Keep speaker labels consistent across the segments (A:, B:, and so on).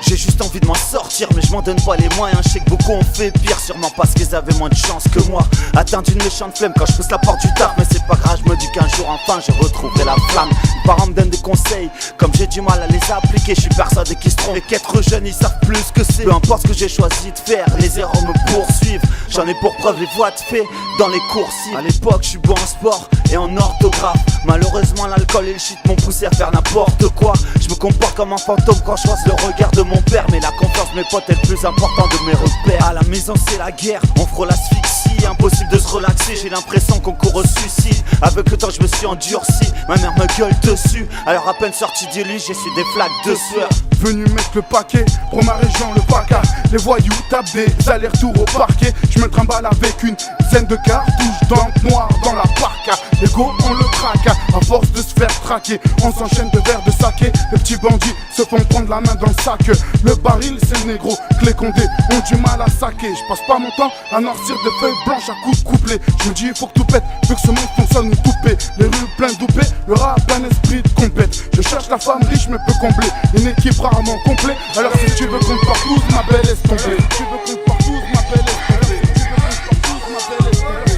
A: J'ai juste envie de m'en sortir, mais je m'en donne pas les moyens. Je sais que beaucoup ont fait pire, sûrement parce qu'ils avaient moins de chance que moi. Atteint d'une méchante flemme quand je pousse la porte du taf, mais c'est pas grave, je me dis qu'un jour enfin je retrouverai la flamme. Mes parents me donnent des conseils, comme j'ai du mal à les appliquer, je suis persuadé qu'ils se trompent. Et qu'être jeune ils savent plus ce que c'est. Peu importe ce que j'ai choisi de faire, les erreurs me poursuivent. J'en ai pour preuve les voies de fait dans les coursives. À l'époque je suis bon en sport et en orthographe. Malheureusement l'alcool et le shit m'ont poussé à faire n'importe quoi. Je me comporte comme un fantôme quand je croise le regard de mon père, mais la confiance de mes potes est le plus important de mes repères. À la maison c'est la guerre, on frôle l'asphyxie, impossible de se relaxer, j'ai l'impression qu'on court au suicide. Avec le temps je me suis endurci, ma mère me gueule dessus. Alors à peine sorti du lit j'ai su des flaques de sueur.
B: Venu mettre le paquet pour ma région, le PACA. Les voyous tapent des allers-retours au parquet. Je me trimballe avec une scène de cartouches dans le noir dans la parka. Les go on le traque, à force de se faire traquer. On s'enchaîne de verres de saké. Les petits bandits se font prendre la main dans le sac. Le baril c'est le négro, que les condés ont du mal à saquer. Je passe pas mon temps à noircir des feuilles blanches à coups de couplet. Je me dis il faut que tout pète, vu que ce monde fonctionne tout paix. Les rues pleines d'oupés, le rap un esprit de compète. Je cherche la femme riche mais peu comblée, une équipe rarement complet. Alors si tu veux qu'on te partout, ma belle laisse tomber. Si tu veux qu'on te partout, ma belle laisse tomber. Si tu veux qu'on te partout, ma belle laisse tomber.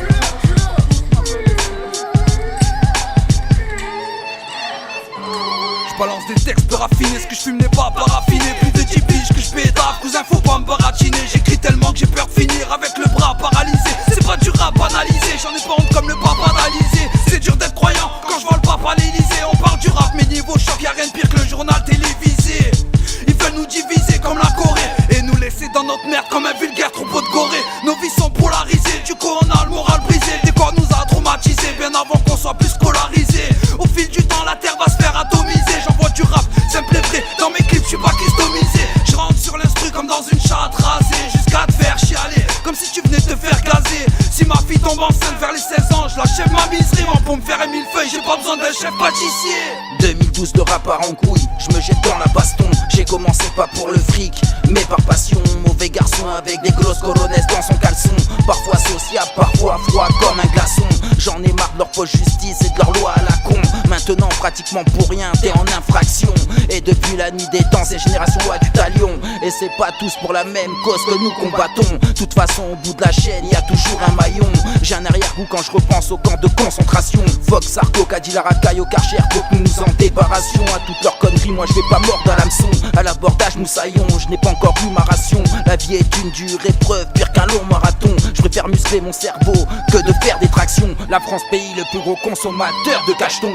C: Balance des textes raffinés, ce que je fume n'est pas paraffiné. Plus de 10 piges que je pédave, cousin faut pas me baratiner. J'écris tellement que j'ai peur de finir avec le bras paralysé. C'est pas du rap banalisé, j'en ai pas honte comme le papa banalisé. C'est dur d'être croyant quand je vois le papa à l'Elysée. On parle du rap mais niveau choc y'a rien de pire que le journal télévisé. Ils veulent nous diviser comme la Corée et nous laisser dans notre merde comme un vulgaire troupeau de gorée. Nos vies sont polarisées, du coup on a le moral brisé. Le décor nous a traumatisés bien avant qu'on soit plus scolarisés. Au fil du temps la terre va se faire atomiser. J'envoie du rap, simple et vrai, dans mes clips je suis pas customisé. Je rentre sur l'instru comme dans une chatte rasée, jusqu'à te faire chialer, comme si tu venais te faire gazer. Si ma fille tombe enceinte vers les 16 ans, je l'achève ma miserie. Pour me faire un millefeuille, j'ai pas besoin d'un chef pâtissier.
D: 2012 le rap part en couille, je me jette dans la baston. J'ai commencé pas pour le fric, mais par passion. Mauvais garçon avec des grosses coronesses dans son caleçon. Parfois sociable, parfois froid comme un glaçon. J'en ai marre de leur poche justice et de leur loi à la con. Maintenant pratiquement pour rien, t'es en infraction. Et depuis la nuit des temps, c'est génération loi du talion. Et c'est pas tous pour la même cause que nous combattons. Toute façon au bout de la chaîne, y a toujours un maillon. J'ai un arrière-goût quand je repense au camp de concentration. Fox, Sarko, Kadila, Racaille, au Karcher, faut que nous nous en débarrassions. À toutes leurs conneries, moi je vais pas mordre à l'hameçon. À l'abordage, moussaillon, je n'ai pas encore eu ma ration. La vie est une dure épreuve, pire qu'un long marathon. Je préfère muscler mon cerveau que de faire des tractions. La France pays le plus gros consommateur de cacheton.